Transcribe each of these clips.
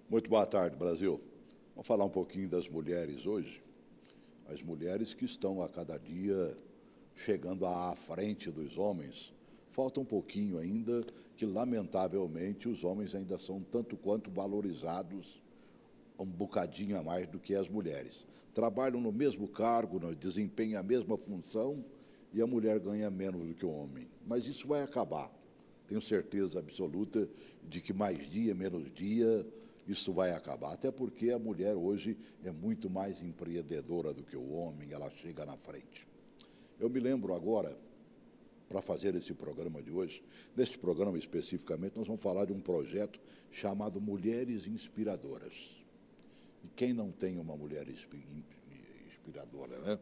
Muito boa tarde, Brasil. Vamos falar um pouquinho das mulheres hoje. As mulheres que estão a cada dia chegando à frente dos homens. Falta um pouquinho ainda, que lamentavelmente os homens ainda são tanto quanto valorizados, um bocadinho a mais do que as mulheres. Trabalham no mesmo cargo, desempenham a mesma função e a mulher ganha menos do que o homem. Mas isso vai acabar. Tenho certeza absoluta de que mais dia, menos dia, isso vai acabar, até porque a mulher hoje é muito mais empreendedora do que o homem, ela chega na frente. Eu me lembro agora, para fazer esse programa de hoje, neste programa especificamente, nós vamos falar de um projeto chamado Mulheres Inspiradoras. E quem não tem uma mulher inspiradora, né?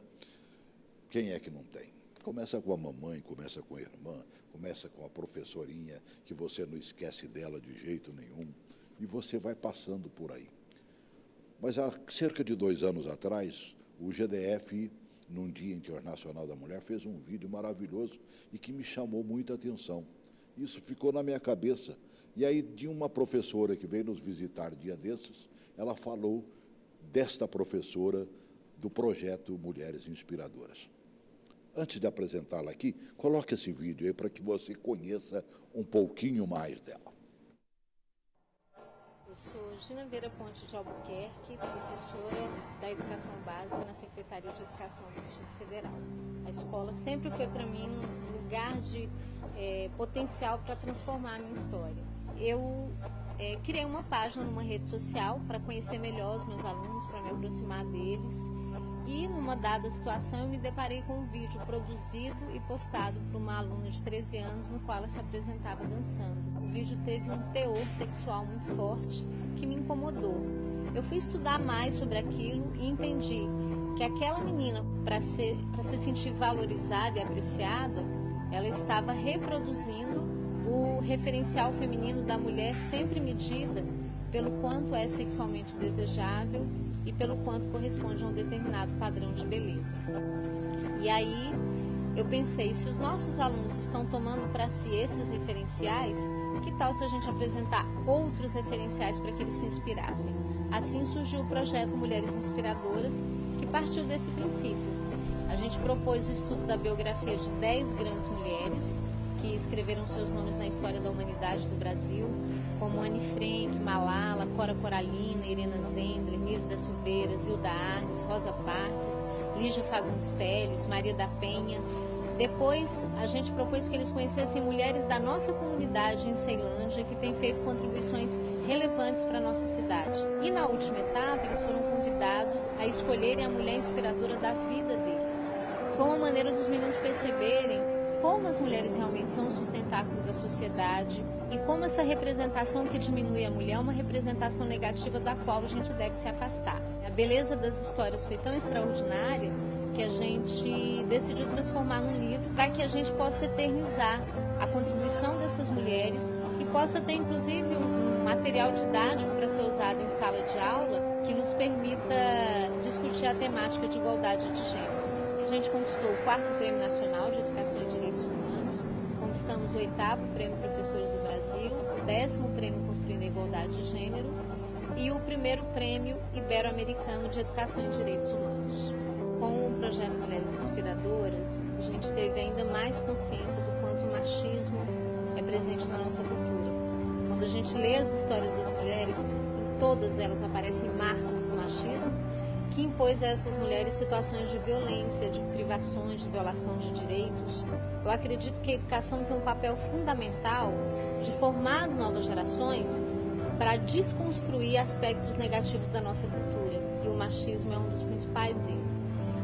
Quem é que não tem? Começa com a mamãe, começa com a irmã, começa com a professorinha, que você não esquece dela de jeito nenhum. E você vai passando por aí. Mas há cerca de 2 anos atrás, o GDF, num Dia Internacional da Mulher, fez um vídeo maravilhoso e que me chamou muita atenção. Isso ficou na minha cabeça. E aí, de uma professora que veio nos visitar dia desses, ela falou desta professora do projeto Mulheres Inspiradoras. Antes de apresentá-la aqui, coloque esse vídeo aí para que você conheça um pouquinho mais dela. Eu sou Gina Vera Ponte de Albuquerque, professora da Educação Básica na Secretaria de Educação do Distrito Federal. A escola sempre foi para mim um lugar de potencial para transformar a minha história. Eu criei uma página numa rede social para conhecer melhor os meus alunos, para me aproximar deles. E, numa dada situação, eu me deparei com um vídeo produzido e postado por uma aluna de 13 anos, no qual ela se apresentava dançando. O vídeo teve um teor sexual muito forte, que me incomodou. Eu fui estudar mais sobre aquilo e entendi que aquela menina, para se sentir valorizada e apreciada, ela estava reproduzindo o referencial feminino da mulher, sempre medida pelo quanto é sexualmente desejável e pelo quanto corresponde a um determinado padrão de beleza. E aí eu pensei, se os nossos alunos estão tomando para si esses referenciais, que tal se a gente apresentar outros referenciais para que eles se inspirassem? Assim surgiu o projeto Mulheres Inspiradoras, que partiu desse princípio. A gente propôs o estudo da biografia de 10 grandes mulheres que escreveram seus nomes na história da humanidade do Brasil, como Anne Frank, Malala, Cora Coralina, Irena Zendler, Nise da Silveira, Zilda Arnes, Rosa Parks, Lígia Fagundes Telles, Maria da Penha. Depois, a gente propôs que eles conhecessem mulheres da nossa comunidade em Ceilândia, que têm feito contribuições relevantes para a nossa cidade. E na última etapa, eles foram convidados a escolherem a mulher inspiradora da vida deles. Foi uma maneira dos meninos perceberem como as mulheres realmente são o sustentáculo da sociedade e como essa representação que diminui a mulher é uma representação negativa da qual a gente deve se afastar. A beleza das histórias foi tão extraordinária que a gente decidiu transformar num livro para que a gente possa eternizar a contribuição dessas mulheres e possa ter inclusive um material didático para ser usado em sala de aula que nos permita discutir a temática de igualdade de gênero. A gente conquistou o 4º Prêmio Nacional de Educação e Direitos Humanos, conquistamos o 8º Prêmio Professores do Brasil, o 10º Prêmio Construindo a Igualdade de Gênero e o 1º Prêmio Ibero-Americano de Educação e Direitos Humanos. Com o projeto Mulheres Inspiradoras, a gente teve ainda mais consciência do quanto o machismo é presente na nossa cultura. Quando a gente lê as histórias das mulheres, em todas elas aparecem marcas do machismo, que impôs a essas mulheres situações de violência, de privações, de violação de direitos. Eu acredito que a educação tem um papel fundamental de formar as novas gerações para desconstruir aspectos negativos da nossa cultura, e o machismo é um dos principais deles.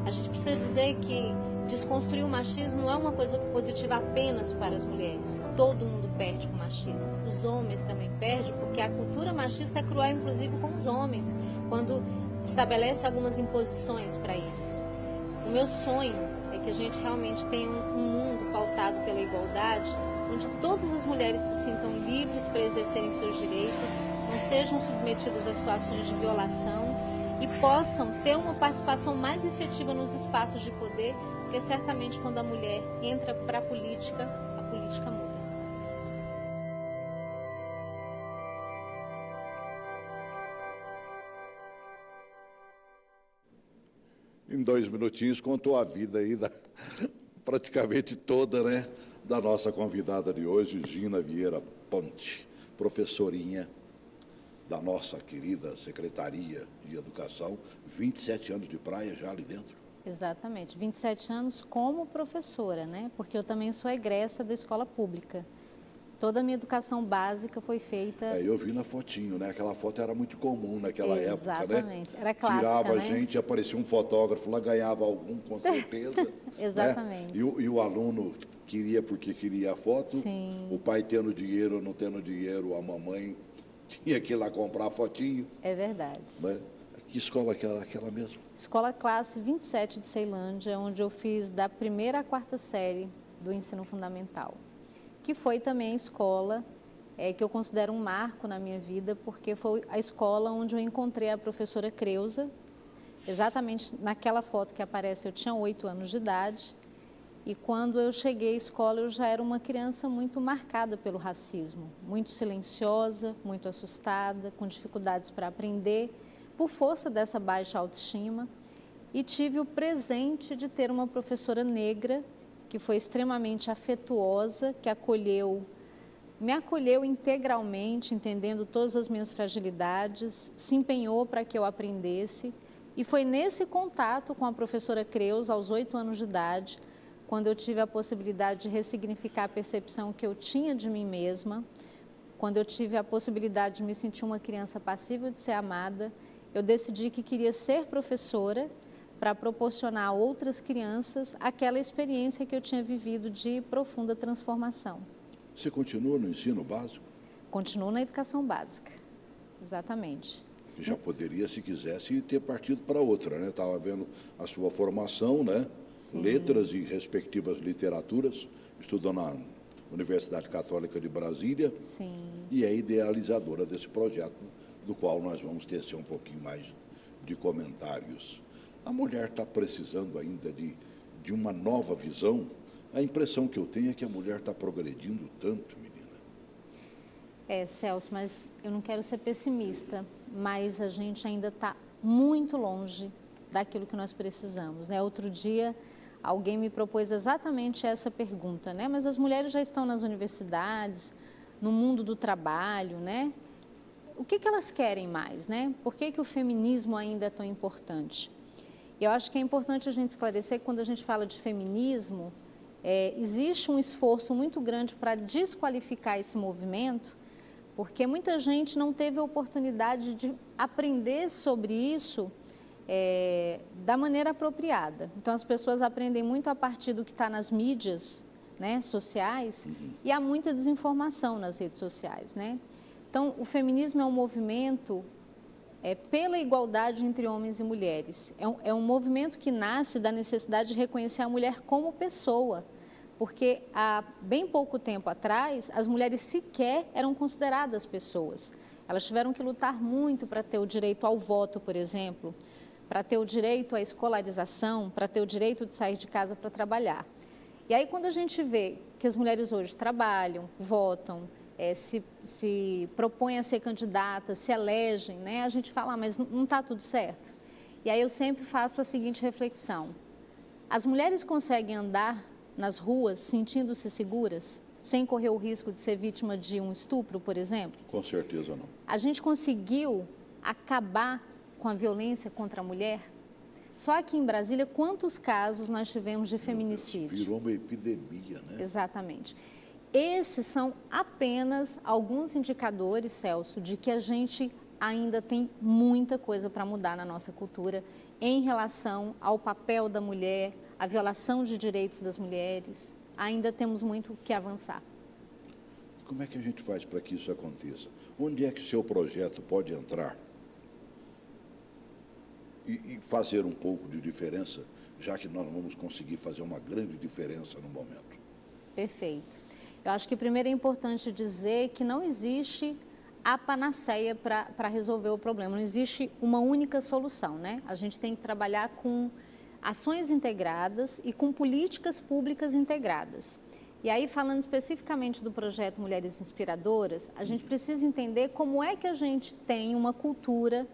A gente precisa dizer que desconstruir o machismo não é uma coisa positiva apenas para as mulheres. Todo mundo perde com o machismo. Os homens também perdem, porque a cultura machista é cruel, inclusive, com os homens, quando estabelece algumas imposições para eles. O meu sonho é que a gente realmente tenha um mundo pautado pela igualdade, onde todas as mulheres se sintam livres para exercerem seus direitos, não sejam submetidas a situações de violação e possam ter uma participação mais efetiva nos espaços de poder, porque certamente quando a mulher entra para a política muda. em 2 minutinhos, contou a vida aí, praticamente toda, né, da nossa convidada de hoje, Gina Vieira Ponte, professorinha da nossa querida Secretaria de Educação, 27 anos de praia já ali dentro. Exatamente, 27 anos como professora, né? Porque eu também sou egressa da escola pública. Toda a minha educação básica foi feita... Eu vi na fotinho, né? Aquela foto era muito comum naquela época, né? Exatamente, era clássica, Tirava né? a gente, aparecia um fotógrafo lá, ganhava algum, com certeza. Exatamente. Né? E o aluno queria porque queria a foto. Sim. O pai tendo dinheiro ou não tendo dinheiro, a mamãe tinha que ir lá comprar a fotinho. É verdade. Né? Que escola que era aquela mesmo? Escola Classe 27 de Ceilândia, onde eu fiz da 1ª à 4ª série do ensino fundamental. Que foi também a escola que eu considero um marco na minha vida, porque foi a escola onde eu encontrei a professora Creuza. Exatamente naquela foto que aparece, eu tinha 8 anos de idade. E quando eu cheguei à escola, eu já era uma criança muito marcada pelo racismo. Muito silenciosa, muito assustada, com dificuldades para aprender, por força dessa baixa autoestima. E tive o presente de ter uma professora negra, que foi extremamente afetuosa, que me acolheu integralmente, entendendo todas as minhas fragilidades, se empenhou para que eu aprendesse. E foi nesse contato com a professora Creuza, aos 8 anos de idade, quando eu tive a possibilidade de ressignificar a percepção que eu tinha de mim mesma, quando eu tive a possibilidade de me sentir uma criança passível de ser amada, eu decidi que queria ser professora para proporcionar a outras crianças aquela experiência que eu tinha vivido de profunda transformação. Você continua no ensino básico? Continuo na educação básica, exatamente. Que já poderia, se quisesse, ter partido para outra, né? Estava vendo a sua formação, né? Sim. Letras e respectivas literaturas, estudou na Universidade Católica de Brasília. Sim. E é idealizadora desse projeto, do qual nós vamos tecer um pouquinho mais de comentários. A mulher está precisando ainda de uma nova visão. A impressão que eu tenho é que a mulher está progredindo tanto, menina. Celso, mas eu não quero ser pessimista, mas a gente ainda está muito longe daquilo que nós precisamos, né? Outro dia, alguém me propôs exatamente essa pergunta, né? Mas as mulheres já estão nas universidades, no mundo do trabalho, né? O que elas querem mais, né? Por que o feminismo ainda é tão importante? Eu acho que é importante a gente esclarecer que quando a gente fala de feminismo, existe um esforço muito grande para desqualificar esse movimento, porque muita gente não teve a oportunidade de aprender sobre isso da maneira apropriada. Então, as pessoas aprendem muito a partir do que está nas mídias, né, sociais, e há muita desinformação nas redes sociais, né? Então, o feminismo é um movimento pela igualdade entre homens e mulheres. É um movimento que nasce da necessidade de reconhecer a mulher como pessoa, porque há bem pouco tempo atrás, as mulheres sequer eram consideradas pessoas. Elas tiveram que lutar muito para ter o direito ao voto, por exemplo, para ter o direito à escolarização, para ter o direito de sair de casa para trabalhar. E aí, quando a gente vê que as mulheres hoje trabalham, votam, se propõem a ser candidatas, se elegem, né? A gente fala, mas não está tudo certo. E aí eu sempre faço a seguinte reflexão: as mulheres conseguem andar nas ruas sentindo-se seguras, sem correr o risco de ser vítima de um estupro, por exemplo? Com certeza não. A gente conseguiu acabar com a violência contra a mulher? Só aqui em Brasília, quantos casos nós tivemos de feminicídio? Virou uma epidemia, né? Exatamente. Esses são apenas alguns indicadores, Celso, de que a gente ainda tem muita coisa para mudar na nossa cultura em relação ao papel da mulher, à violação de direitos das mulheres. Ainda temos muito que avançar. Como é que a gente faz para que isso aconteça? Onde é que o seu projeto pode entrar e fazer um pouco de diferença, já que nós vamos conseguir fazer uma grande diferença no momento? Perfeito. Eu acho que primeiro é importante dizer que não existe a panaceia para resolver o problema, não existe uma única solução, né? A gente tem que trabalhar com ações integradas e com políticas públicas integradas. E aí, falando especificamente do projeto Mulheres Inspiradoras, a gente precisa entender como é que a gente tem uma cultura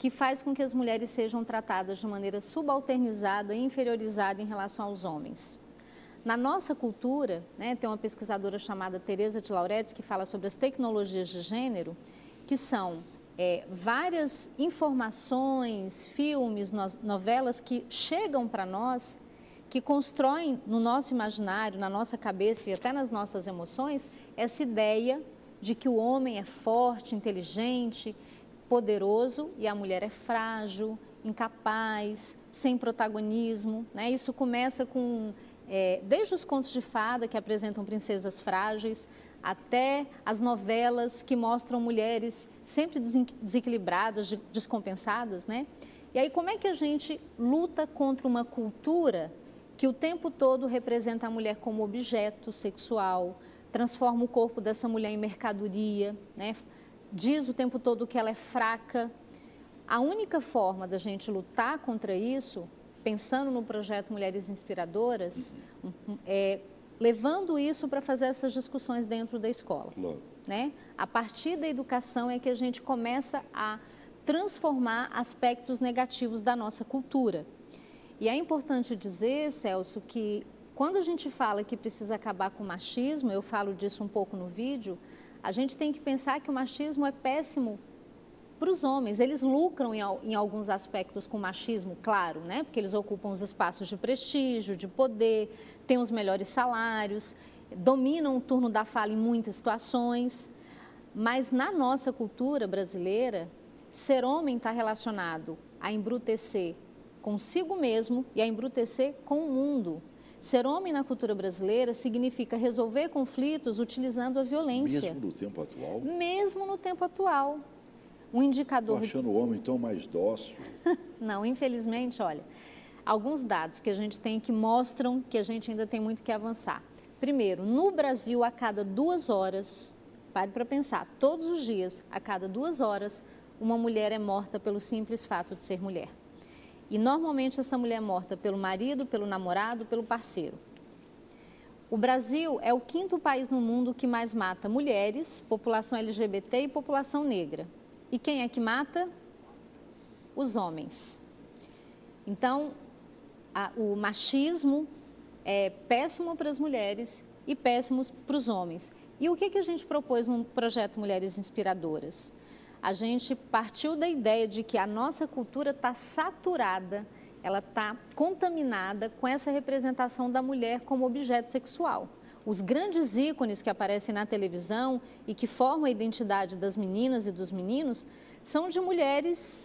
que faz com que as mulheres sejam tratadas de maneira subalternizada e inferiorizada em relação aos homens. Na nossa cultura, né, tem uma pesquisadora chamada Teresa de Lauretis que fala sobre as tecnologias de gênero, que são várias informações, filmes, novelas que chegam para nós, que constroem no nosso imaginário, na nossa cabeça e até nas nossas emoções, essa ideia de que o homem é forte, inteligente, poderoso e a mulher é frágil, incapaz, sem protagonismo, né? Isso começa com, desde os contos de fada que apresentam princesas frágeis, até as novelas que mostram mulheres sempre desequilibradas, descompensadas, né? E aí como é que a gente luta contra uma cultura que o tempo todo representa a mulher como objeto sexual, transforma o corpo dessa mulher em mercadoria, né? Diz o tempo todo que ela é fraca. A única forma da gente lutar contra isso, pensando no projeto Mulheres Inspiradoras, é levando isso para fazer essas discussões dentro da escola. Claro. Né? A partir da educação é que a gente começa a transformar aspectos negativos da nossa cultura. E é importante dizer, Celso, que quando a gente fala que precisa acabar com o machismo, eu falo disso um pouco no vídeo, a gente tem que pensar que o machismo é péssimo para os homens. Eles lucram em alguns aspectos com o machismo, claro, né? Porque eles ocupam os espaços de prestígio, de poder, têm os melhores salários, dominam o turno da fala em muitas situações. Mas na nossa cultura brasileira, ser homem está relacionado a embrutecer consigo mesmo e a embrutecer com o mundo. Ser homem na cultura brasileira significa resolver conflitos utilizando a violência. Mesmo no tempo atual? Mesmo no tempo atual. Um indicador... Estou achando o homem tão mais dócil. Não, infelizmente, olha, alguns dados que a gente tem que mostram que a gente ainda tem muito que avançar. Primeiro, no Brasil, a cada 2 horas, pare para pensar, todos os dias, a cada 2 horas, uma mulher é morta pelo simples fato de ser mulher. E normalmente essa mulher é morta pelo marido, pelo namorado, pelo parceiro. O Brasil é o 5º país no mundo que mais mata mulheres, população LGBT e população negra. E quem é que mata? Os homens. Então, o machismo é péssimo para as mulheres e péssimo para os homens. E o que a gente propôs no projeto Mulheres Inspiradoras? A gente partiu da ideia de que a nossa cultura está saturada, ela está contaminada com essa representação da mulher como objeto sexual. Os grandes ícones que aparecem na televisão e que formam a identidade das meninas e dos meninos são de mulheres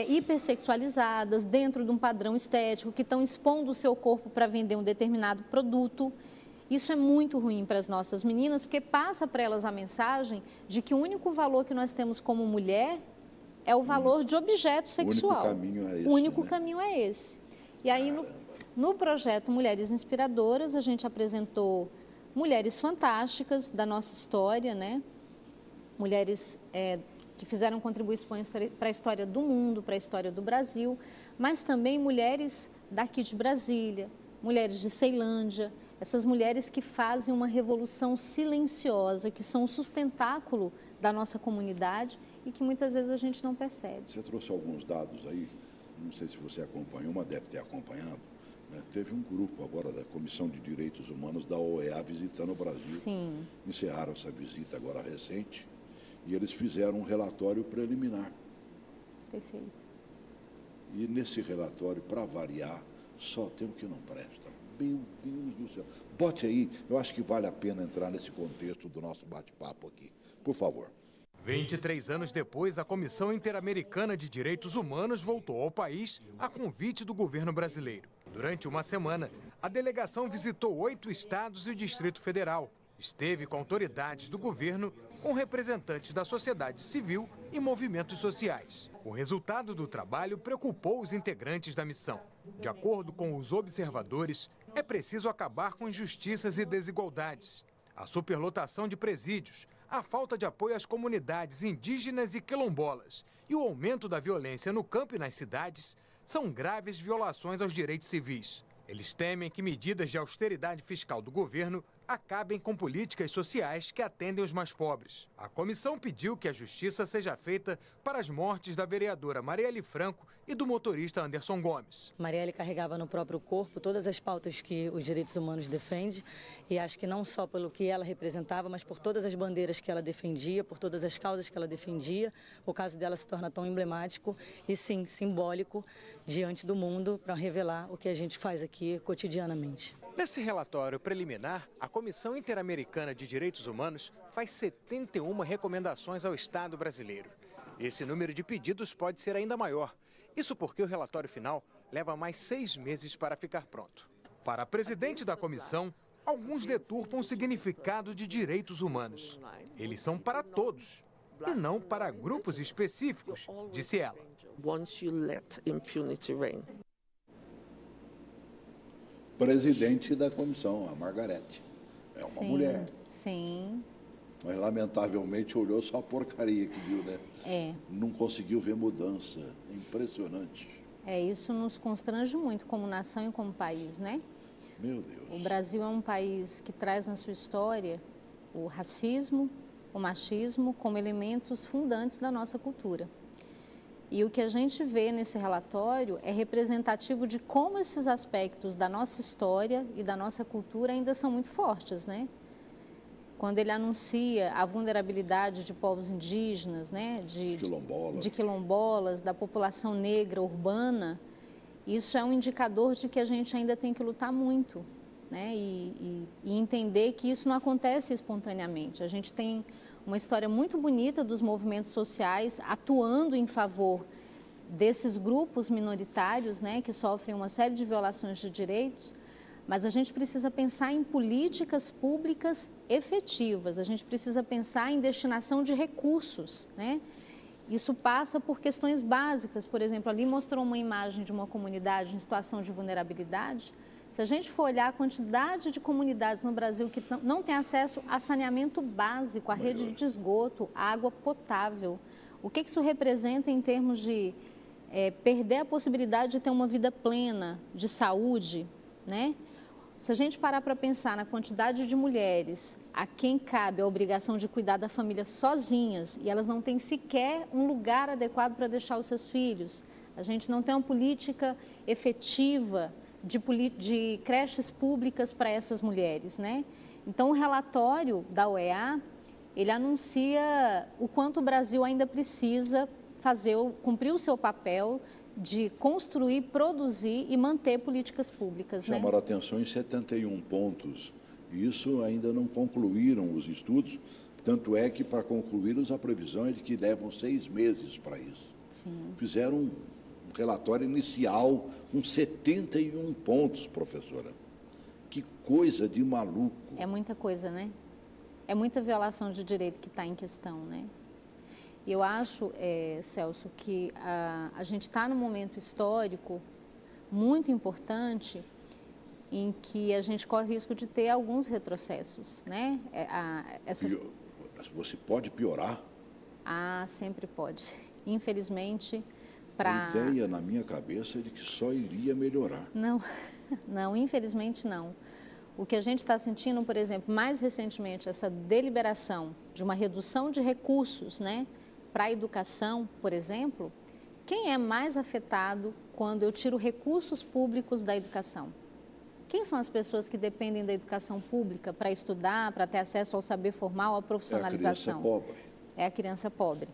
hipersexualizadas, dentro de um padrão estético, que estão expondo o seu corpo para vender um determinado produto. Isso é muito ruim para as nossas meninas, porque passa para elas a mensagem de que o único valor que nós temos como mulher é o valor de objeto sexual. O único caminho é esse. O único caminho é esse. E aí, no projeto Mulheres Inspiradoras, a gente apresentou mulheres fantásticas da nossa história, né? Mulheres que fizeram contribuições para a história do mundo, para a história do Brasil, mas também mulheres daqui de Brasília, mulheres de Ceilândia, essas mulheres que fazem uma revolução silenciosa, que são o sustentáculo da nossa comunidade e que muitas vezes a gente não percebe. Você trouxe alguns dados aí, não sei se você acompanhou, mas deve ter acompanhado. Teve um grupo agora da Comissão de Direitos Humanos da OEA visitando o Brasil. Sim. Encerraram essa visita agora recente e eles fizeram um relatório preliminar. Perfeito. E nesse relatório, para variar, só tem o que não presta. Meu Deus do céu. Bote aí, eu acho que vale a pena entrar nesse contexto do nosso bate-papo aqui. Por favor. 23 anos depois, a Comissão Interamericana de Direitos Humanos voltou ao país a convite do governo brasileiro. Durante uma semana, a delegação visitou 8 estados e o Distrito Federal. Esteve com autoridades do governo, com representantes da sociedade civil e movimentos sociais. O resultado do trabalho preocupou os integrantes da missão. De acordo com os observadores, é preciso acabar com injustiças e desigualdades. A superlotação de presídios, a falta de apoio às comunidades indígenas e quilombolas e o aumento da violência no campo e nas cidades são graves violações aos direitos civis. Eles temem que medidas de austeridade fiscal do governo acabem com políticas sociais que atendem os mais pobres. A comissão pediu que a justiça seja feita para as mortes da vereadora Marielle Franco e do motorista Anderson Gomes. Marielle carregava no próprio corpo todas as pautas que os direitos humanos defendem, e acho que não só pelo que ela representava, mas por todas as bandeiras que ela defendia, por todas as causas que ela defendia, o caso dela se torna tão emblemático e sim simbólico diante do mundo para revelar o que a gente faz aqui cotidianamente. Nesse relatório preliminar, a Comissão Interamericana de Direitos Humanos faz 71 recomendações ao Estado brasileiro. Esse número de pedidos pode ser ainda maior. Isso porque o relatório final leva mais 6 meses para ficar pronto. Para a presidente da comissão, alguns deturpam o significado de direitos humanos. Eles são para todos e não para grupos específicos, disse ela. Presidente da comissão, a Margarete. É uma mulher. Sim. Mas, lamentavelmente, olhou só a porcaria que viu, né? Não conseguiu ver mudança. É impressionante. Isso nos constrange muito como nação e como país, né? Meu Deus. O Brasil é um país que traz na sua história o racismo, o machismo como elementos fundantes da nossa cultura. E o que a gente vê nesse relatório é representativo de como esses aspectos da nossa história e da nossa cultura ainda são muito fortes, né? Quando ele anuncia a vulnerabilidade de povos indígenas, né? de quilombolas, da população negra urbana, isso é um indicador de que a gente ainda tem que lutar muito, né? E entender que isso não acontece espontaneamente. A gente tem uma história muito bonita dos movimentos sociais atuando em favor desses grupos minoritários, né, que sofrem uma série de violações de direitos, mas a gente precisa pensar em políticas públicas efetivas, a gente precisa pensar em destinação de recursos, né? Isso passa por questões básicas, por exemplo, ali mostrou uma imagem de uma comunidade em situação de vulnerabilidade. Se a gente for olhar a quantidade de comunidades no Brasil que não tem acesso a saneamento básico, a rede de esgoto, água potável, o que isso representa em termos de perder a possibilidade de ter uma vida plena, de saúde, né? Se a gente parar para pensar na quantidade de mulheres a quem cabe a obrigação de cuidar da família sozinhas e elas não têm sequer um lugar adequado para deixar os seus filhos, a gente não tem uma política efetiva de creches públicas para essas mulheres, né? Então, o relatório da OEA, ele anuncia o quanto o Brasil ainda precisa cumprir o seu papel de construir, produzir e manter políticas públicas, né? Chamaram a atenção em 71 pontos. Isso ainda não concluíram os estudos, tanto é que, para concluí-los, a previsão é de que levam 6 meses para isso. Sim. Fizeram um relatório inicial com 71 pontos, professora. Que coisa de maluco. É muita coisa, né? É muita violação de direito que está em questão, né? E eu acho, Celso, que a gente está num momento histórico muito importante em que a gente corre o risco de ter alguns retrocessos, né? Você pode piorar? Sempre pode. Infelizmente, A ideia na minha cabeça é de que só iria melhorar. Não, infelizmente não. O que a gente está sentindo, por exemplo, mais recentemente, essa deliberação de uma redução de recursos, né, para a educação, por exemplo, quem é mais afetado quando eu tiro recursos públicos da educação? Quem são as pessoas que dependem da educação pública para estudar, para ter acesso ao saber formal, à profissionalização? É a criança pobre. É a criança pobre.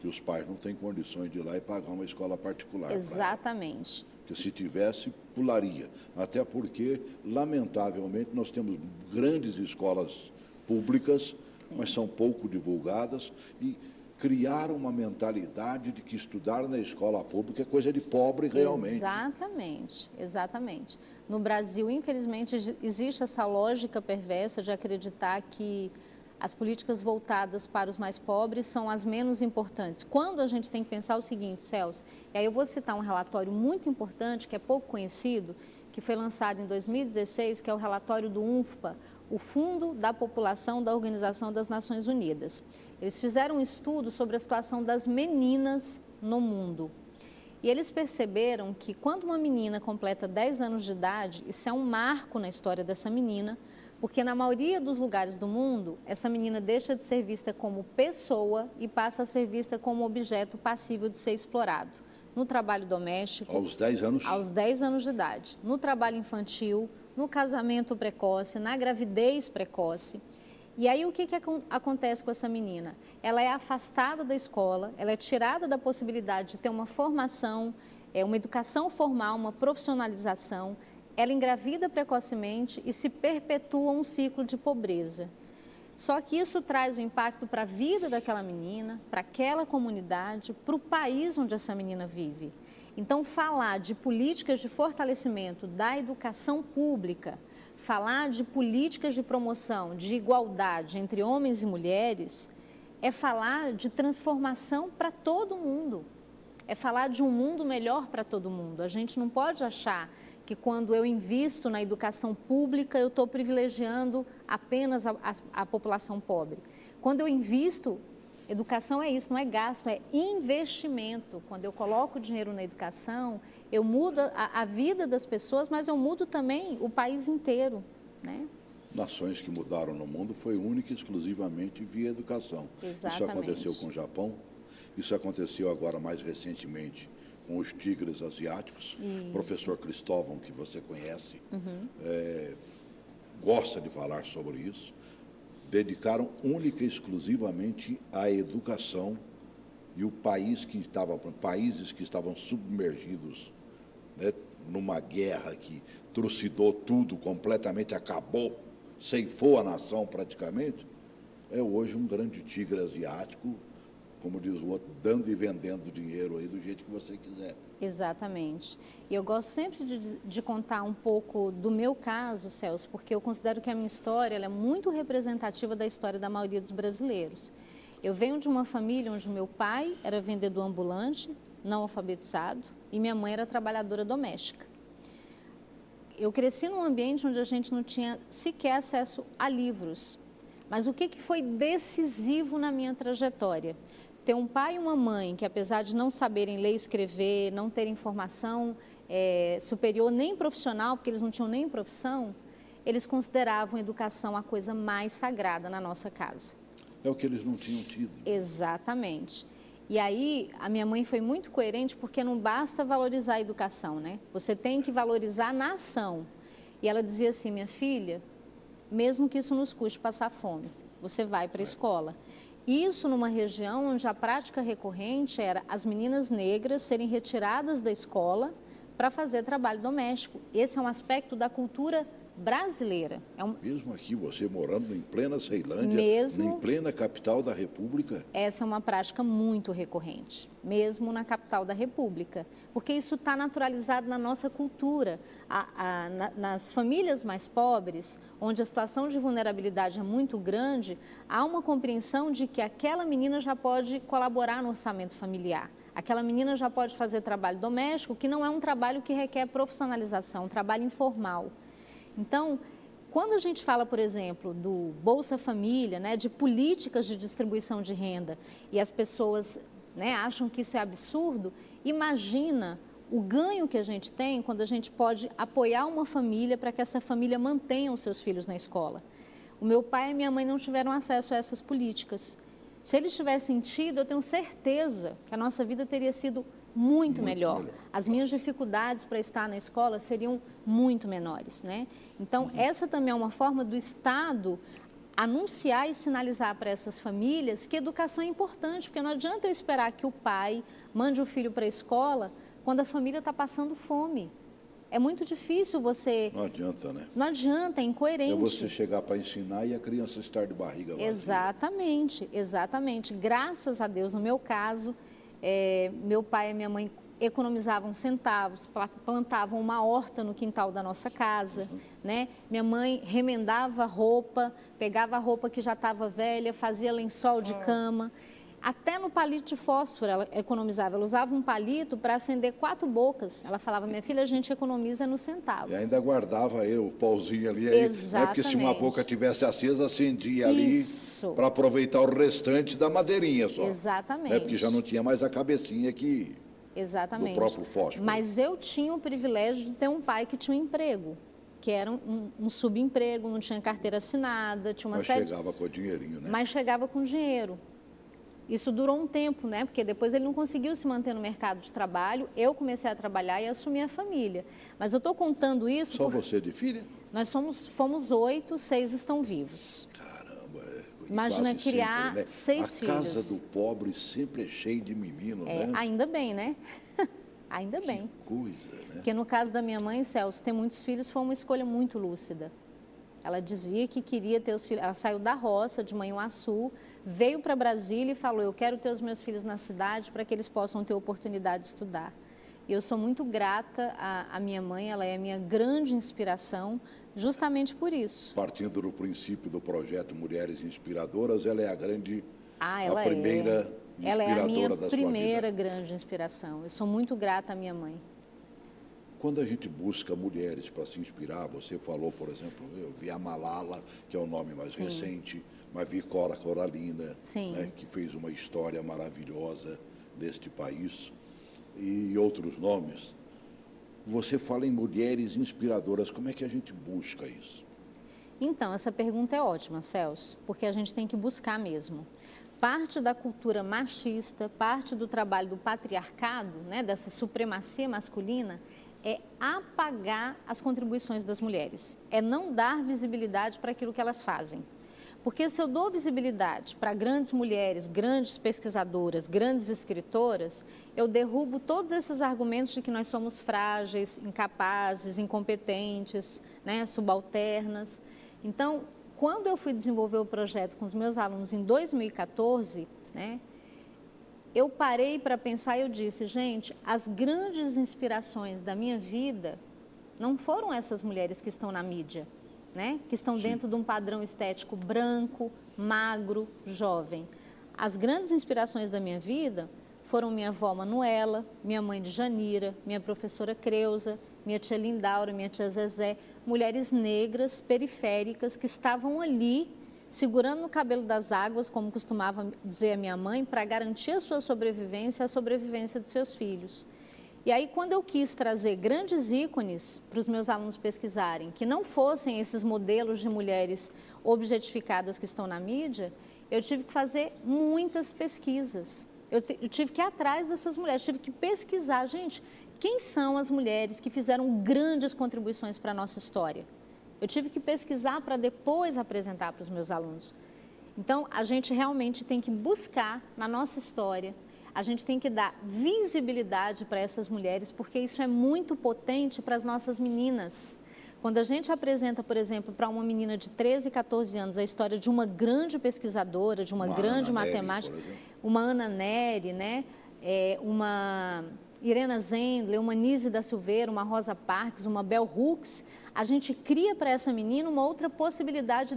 Que os pais não têm condições de ir lá e pagar uma escola particular. Exatamente. Que se tivesse, pularia. Até porque, lamentavelmente, nós temos grandes escolas públicas, sim, mas são pouco divulgadas, e criar uma mentalidade de que estudar na escola pública é coisa de pobre realmente. Exatamente. No Brasil, infelizmente, existe essa lógica perversa de acreditar que as políticas voltadas para os mais pobres são as menos importantes. Quando a gente tem que pensar o seguinte, Celso, e aí eu vou citar um relatório muito importante, que é pouco conhecido, que foi lançado em 2016, que é o relatório do UNFPA, o Fundo da População da Organização das Nações Unidas. Eles fizeram um estudo sobre a situação das meninas no mundo. E eles perceberam que quando uma menina completa 10 anos de idade, isso é um marco na história dessa menina, Porque na maioria dos lugares do mundo, essa menina deixa de ser vista como pessoa e passa a ser vista como objeto passível de ser explorado. No trabalho doméstico... Aos 10 anos? Aos 10 anos de idade. No trabalho infantil, no casamento precoce, na gravidez precoce. E aí o que acontece com essa menina? Ela é afastada da escola, ela é tirada da possibilidade de ter uma formação, uma educação formal, uma profissionalização. Ela engravida precocemente e se perpetua um ciclo de pobreza. Só que isso traz um impacto para a vida daquela menina, para aquela comunidade, para o país onde essa menina vive. Então, falar de políticas de fortalecimento da educação pública, falar de políticas de promoção de igualdade entre homens e mulheres, é falar de transformação para todo mundo. É falar de um mundo melhor para todo mundo. A gente não pode achar que quando eu invisto na educação pública, eu estou privilegiando apenas a população pobre. Quando eu invisto, educação é isso, não é gasto, é investimento. Quando eu coloco dinheiro na educação, eu mudo a vida das pessoas, mas eu mudo também o país inteiro, né? Nações que mudaram no mundo foi única e exclusivamente via educação. Exatamente. Isso aconteceu com o Japão, isso aconteceu agora mais recentemente com os tigres asiáticos. O professor Cristóvão, que você conhece, gosta de falar sobre isso, dedicaram única e exclusivamente à educação, e o países que estavam submergidos, né, numa guerra que trucidou tudo, completamente acabou, ceifou a nação praticamente, é hoje um grande tigre asiático, como diz o outro, dando e vendendo dinheiro aí do jeito que você quiser. Exatamente. E eu gosto sempre de contar um pouco do meu caso, Celso, porque eu considero que a minha história ela é muito representativa da história da maioria dos brasileiros. Eu venho de uma família onde o meu pai era vendedor ambulante, não alfabetizado, e minha mãe era trabalhadora doméstica. Eu cresci num ambiente onde a gente não tinha sequer acesso a livros. Mas o que foi decisivo na minha trajetória? Ter um pai e uma mãe que, apesar de não saberem ler e escrever, não terem formação superior nem profissional, porque eles não tinham nem profissão, eles consideravam a educação a coisa mais sagrada na nossa casa. É o que eles não tinham tido. Exatamente. E aí, a minha mãe foi muito coerente, porque não basta valorizar a educação, né? Você tem que valorizar na ação. E ela dizia assim, minha filha, mesmo que isso nos custe passar fome, você vai para a escola. Isso numa região onde a prática recorrente era as meninas negras serem retiradas da escola para fazer trabalho doméstico. Esse é um aspecto da cultura brasileira. Mesmo aqui, você morando em plena Ceilândia, em plena capital da República? Essa é uma prática muito recorrente, mesmo na capital da República, porque isso está naturalizado na nossa cultura. Nas famílias mais pobres, onde a situação de vulnerabilidade é muito grande, há uma compreensão de que aquela menina já pode colaborar no orçamento familiar. Aquela menina já pode fazer trabalho doméstico, que não é um trabalho que requer profissionalização, um trabalho informal. Então, quando a gente fala, por exemplo, do Bolsa Família, né, de políticas de distribuição de renda, e as pessoas, né, acham que isso é absurdo, imagina o ganho que a gente tem quando a gente pode apoiar uma família para que essa família mantenha os seus filhos na escola. O meu pai e minha mãe não tiveram acesso a essas políticas. Se eles tivessem tido, eu tenho certeza que a nossa vida teria sido muito melhor. As minhas dificuldades para estar na escola seriam muito menores, né? Então, essa também é uma forma do Estado anunciar e sinalizar para essas famílias que educação é importante, porque não adianta eu esperar que o pai mande o filho para a escola quando a família está passando fome. É muito difícil você... Não adianta, né? Não adianta, é incoerente. É você chegar para ensinar e a criança estar de barriga vazia. Exatamente, exatamente. Graças a Deus, no meu caso, meu pai e minha mãe economizavam centavos, plantavam uma horta no quintal da nossa casa, né? Minha mãe remendava roupa, pegava a roupa que já estava velha, fazia lençol de cama. Até no palito de fósforo ela economizava. Ela usava um palito para acender 4 bocas. Ela falava, minha filha, a gente economiza no centavo. E ainda guardava o pauzinho ali. Exatamente. Porque se uma boca tivesse acesa, acendia ali para aproveitar o restante da madeirinha só. Exatamente. Porque já não tinha mais a cabecinha aqui. Exatamente. Do próprio fósforo. Mas eu tinha o privilégio de ter um pai que tinha um emprego. que era um subemprego, não tinha carteira assinada, tinha uma série... Mas chegava com dinheirinho, né? Mas chegava com dinheiro. Isso durou um tempo, né? Porque depois ele não conseguiu se manter no mercado de trabalho. Eu comecei a trabalhar e assumi a família. Mas eu estou contando isso... Só você de filha? Nós fomos 8, 6 estão vivos. Caramba, Imagina criar sempre, né? 6 filhos. A casa do pobre sempre é cheia de menino, né? Ainda bem, né? Ainda bem. Que coisa, né? Porque no caso da minha mãe, Celso, ter muitos filhos foi uma escolha muito lúcida. Ela dizia que queria ter os filhos. Ela saiu da roça, de Manhuaçu, veio para Brasília e falou: eu quero ter os meus filhos na cidade para que eles possam ter oportunidade de estudar. E eu sou muito grata à minha mãe, ela é a minha grande inspiração, justamente por isso. Partindo do princípio do projeto Mulheres Inspiradoras, ela é a grande, ela a primeira inspiradora ela é a minha da primeira sua vida. grande inspiração. Eu sou muito grata à minha mãe. Quando a gente busca mulheres para se inspirar, você falou, por exemplo, eu vi a Malala, que é o nome mais Sim. recente, mas vi Cora Coralina, Sim. né, que fez uma história maravilhosa neste país, e outros nomes. Você fala em mulheres inspiradoras, como é que a gente busca isso? Então, essa pergunta é ótima, Celso, porque a gente tem que buscar mesmo. Parte da cultura machista, parte do trabalho do patriarcado, né, dessa supremacia masculina, é apagar as contribuições das mulheres, é não dar visibilidade para aquilo que elas fazem. Porque se eu dou visibilidade para grandes mulheres, grandes pesquisadoras, grandes escritoras, eu derrubo todos esses argumentos de que nós somos frágeis, incapazes, incompetentes, né, subalternas. Então, quando eu fui desenvolver o projeto com os meus alunos em 2014, né, eu parei para pensar e eu disse: gente, as grandes inspirações da minha vida não foram essas mulheres que estão na mídia, né? Que estão dentro de um padrão estético branco, magro, jovem. As grandes inspirações da minha vida foram minha avó Manuela, minha mãe de Janira, minha professora Creuza, minha tia Lindaura, minha tia Zezé, mulheres negras, periféricas, que estavam ali segurando no cabelo das águas, como costumava dizer a minha mãe, para garantir a sua sobrevivência e a sobrevivência dos seus filhos. E aí, quando eu quis trazer grandes ícones para os meus alunos pesquisarem, que não fossem esses modelos de mulheres objetificadas que estão na mídia, eu tive que fazer muitas pesquisas. Eu tive que ir atrás dessas mulheres, tive que pesquisar, gente, quem são as mulheres que fizeram grandes contribuições para a nossa história? Eu tive que pesquisar para depois apresentar para os meus alunos. Então, a gente realmente tem que buscar na nossa história, a gente tem que dar visibilidade para essas mulheres, porque isso é muito potente para as nossas meninas. Quando a gente apresenta, por exemplo, para uma menina de 13, 14 anos a história de uma grande pesquisadora, de uma grande matemática, uma Ana Nery, né? Uma Irena Zendler, uma Nise da Silveira, uma Rosa Parks, uma Bell Hooks, a gente cria para essa menina uma outra possibilidade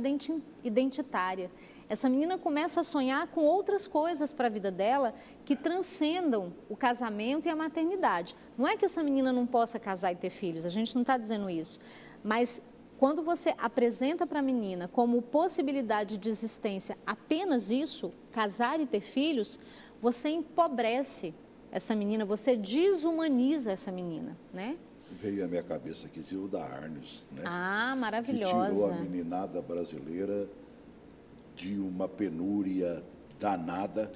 identitária. Essa menina começa a sonhar com outras coisas para a vida dela que transcendam o casamento e a maternidade. Não é que essa menina não possa casar e ter filhos, a gente não está dizendo isso, mas quando você apresenta para a menina como possibilidade de existência apenas isso, casar e ter filhos, você empobrece essa menina, você desumaniza essa menina, né? Veio à minha cabeça aqui Zilda Arnes, né? Ah, maravilhosa. Que tirou a meninada brasileira de uma penúria danada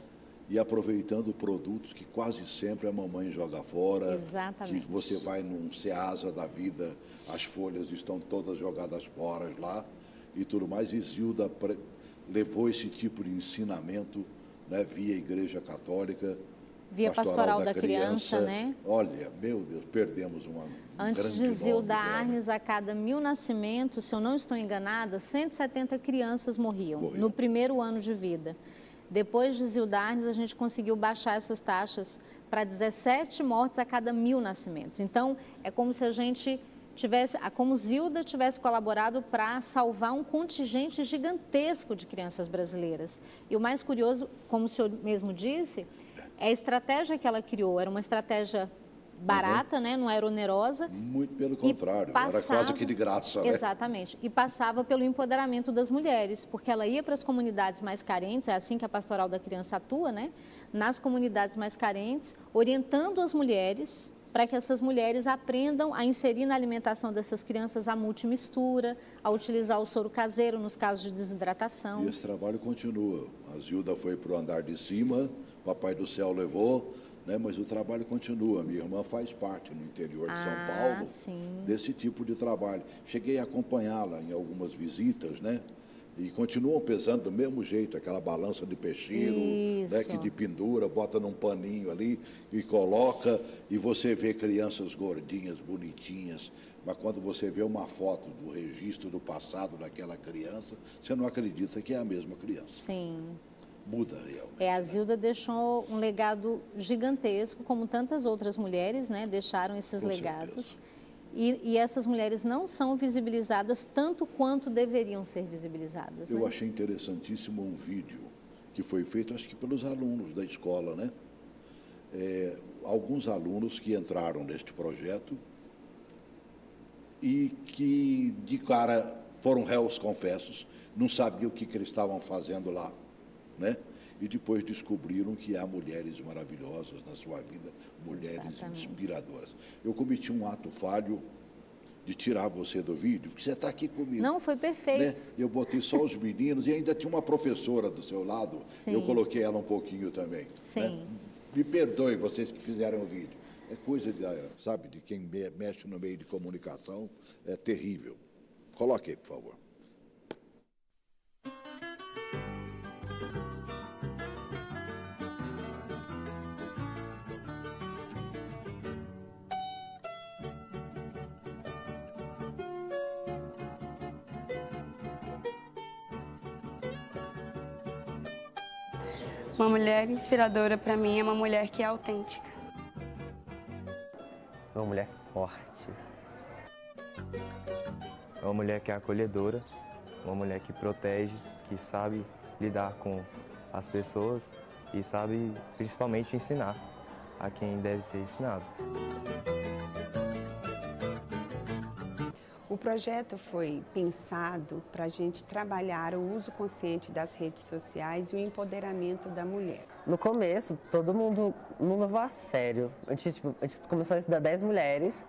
e aproveitando produtos que quase sempre a mamãe joga fora. Exatamente. Que você vai num Ceasa da vida, as folhas estão todas jogadas fora lá e tudo mais. E Zilda levou esse tipo de ensinamento, né, via Igreja Católica. Via Pastoral da Criança, né? Olha, meu Deus, perdemos uma Antes de Zilda Arnes, a cada 1000 nascimentos, se eu não estou enganada, 170 crianças morriam no primeiro ano de vida. Depois de Zilda Arnes, a gente conseguiu baixar essas taxas para 17 mortes a cada 1000 nascimentos. Então, é como se a gente tivesse, como Zilda tivesse colaborado para salvar um contingente gigantesco de crianças brasileiras. E o mais curioso, como o senhor mesmo disse, é a estratégia que ela criou. Era uma estratégia barata, né? Não era onerosa. Muito pelo contrário, era quase que de graça, né? Exatamente. E passava pelo empoderamento das mulheres, porque ela ia para as comunidades mais carentes, é assim que a Pastoral da Criança atua, né? Nas comunidades mais carentes, orientando as mulheres para que essas mulheres aprendam a inserir na alimentação dessas crianças a multimistura, a utilizar o soro caseiro nos casos de desidratação. E esse trabalho continua. A Zilda foi para o andar de cima, Papai do Céu levou, né, mas o trabalho continua. Minha irmã faz parte no interior de São Paulo desse tipo de trabalho. Cheguei a acompanhá-la em algumas visitas, né? E continuam pesando do mesmo jeito, aquela balança de peixeiro, né, que de pendura, bota num paninho ali e coloca, e você vê crianças gordinhas, bonitinhas, mas quando você vê uma foto do registro do passado daquela criança, você não acredita que é a mesma criança. Sim. Muda realmente. A Zilda deixou um legado gigantesco, como tantas outras mulheres, né, deixaram esses legados. E essas mulheres não são visibilizadas tanto quanto deveriam ser visibilizadas. Eu achei interessantíssimo um vídeo que foi feito, acho que pelos alunos da escola, né? Alguns alunos que entraram neste projeto e que, de cara, foram réus confessos, não sabiam o que eles estavam fazendo lá, né? E depois descobriram que há mulheres maravilhosas na sua vida, mulheres inspiradoras. Eu cometi um ato falho de tirar você do vídeo, porque você está aqui comigo. Não, foi perfeito. Né? Eu botei só os meninos e ainda tinha uma professora do seu lado, eu coloquei ela um pouquinho também. Sim. Né? Me perdoem vocês que fizeram o vídeo. É coisa, sabe, de quem mexe no meio de comunicação, é terrível. Coloque aí, por favor. Uma mulher inspiradora para mim é uma mulher que é autêntica. Uma mulher forte. É uma mulher que é acolhedora, uma mulher que protege, que sabe lidar com as pessoas e sabe principalmente ensinar a quem deve ser ensinado. O projeto foi pensado para a gente trabalhar o uso consciente das redes sociais e o empoderamento da mulher. No começo, todo mundo não levou a sério. A gente começou a estudar 10 mulheres,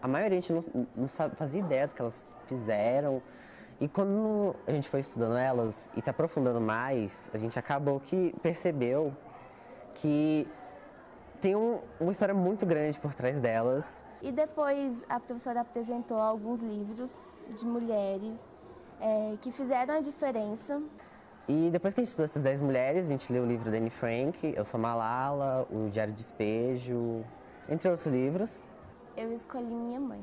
a maioria a gente não fazia ideia do que elas fizeram. E quando a gente foi estudando elas e se aprofundando mais, a gente acabou que percebeu que tem uma história muito grande por trás delas. E depois a professora apresentou alguns livros de mulheres que fizeram a diferença. E depois que a gente estudou essas 10 mulheres, a gente leu o livro da Anne Frank, Eu Sou Malala, o Diário de Despejo, entre outros livros. Eu escolhi minha mãe.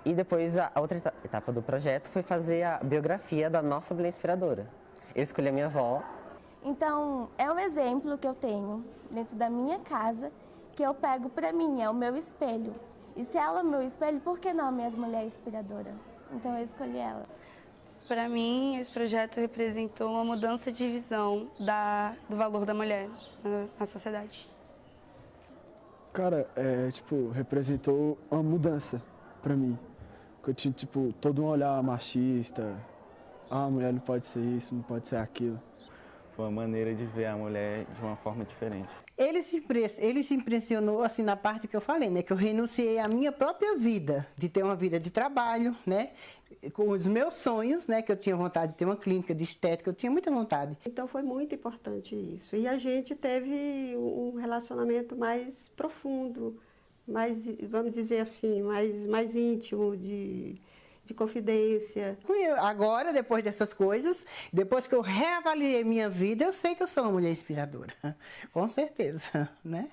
E depois a outra etapa do projeto foi fazer a biografia da nossa mulher inspiradora. Eu escolhi a minha avó. Então, é um exemplo que eu tenho dentro da minha casa, que eu pego para mim, é o meu espelho. E se ela é o meu espelho, por que não a minha mulher inspiradora? Então eu escolhi ela. Para mim, esse projeto representou uma mudança de visão do valor da mulher na sociedade. Cara, representou uma mudança para mim. Eu tinha, todo um olhar machista. A mulher não pode ser isso, não pode ser aquilo. Foi uma maneira de ver a mulher de uma forma diferente. Ele se impressionou assim na parte que eu falei, né? Que eu renunciei à minha própria vida, de ter uma vida de trabalho, né? Com os meus sonhos, né? Que eu tinha vontade de ter uma clínica de estética, eu tinha muita vontade. Então foi muito importante isso. E a gente teve um relacionamento mais profundo, mais, vamos dizer assim, mais íntimo, de confidência. Agora, depois dessas coisas, depois que eu reavaliei minha vida, eu sei que eu sou uma mulher inspiradora. Com certeza, né?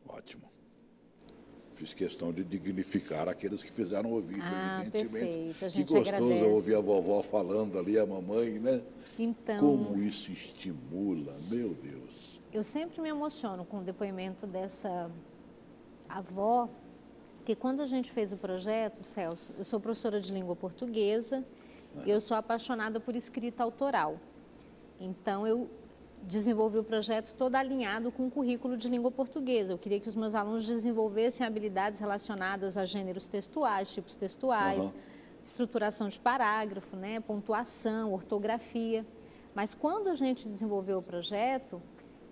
Ótimo. Fiz questão de dignificar aqueles que fizeram o vídeo, evidentemente. Perfeito. A gente que gostoso agradece. ouvir a vovó falando ali, a mamãe, né? Então, como isso estimula, meu Deus. Eu sempre me emociono com o depoimento dessa avó, que quando a gente fez o projeto, Celso, eu sou professora de língua portuguesa e eu sou apaixonada por escrita autoral. Então, eu desenvolvi o projeto todo alinhado com o currículo de língua portuguesa. Eu queria que os meus alunos desenvolvessem habilidades relacionadas a gêneros textuais, tipos textuais, estruturação de parágrafo, né, pontuação, ortografia. Mas quando a gente desenvolveu o projeto,